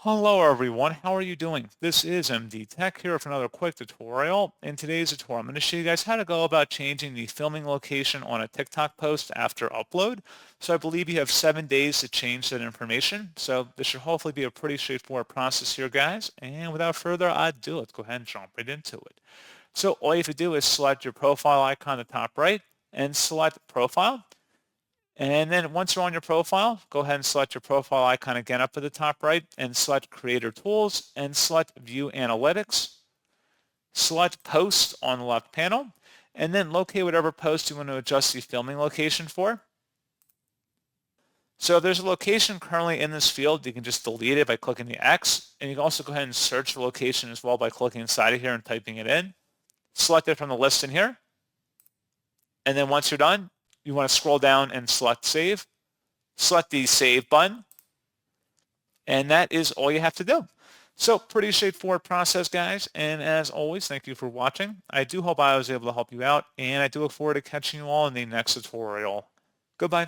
Hello everyone, how are you doing? This is MD Tech here with another quick tutorial. In today's tutorial, I'm going to show you guys how to go about changing the filming location on a TikTok post after upload. So I believe you have 7 days to change that information. So this should hopefully be a pretty straightforward process here, guys. And without further ado, let's go ahead and jump right into it. So all you have to do is select your profile icon at the top right and select Profile. And then once you're on your profile, go ahead and select your profile icon again up at the top right and select Creator Tools and select View Analytics. Select Post on the left panel and then locate whatever post you want to adjust the filming location for. So if there's a location currently in this field, you can just delete it by clicking the X. And you can also go ahead and search the location as well by clicking inside of here and typing it in. Select it from the list in here. And then once you're done, you want to scroll down and select Save. Select the Save button. And that is all you have to do. So pretty straightforward process, guys. And as always, thank you for watching. I do hope I was able to help you out. And I do look forward to catching you all in the next tutorial. Goodbye.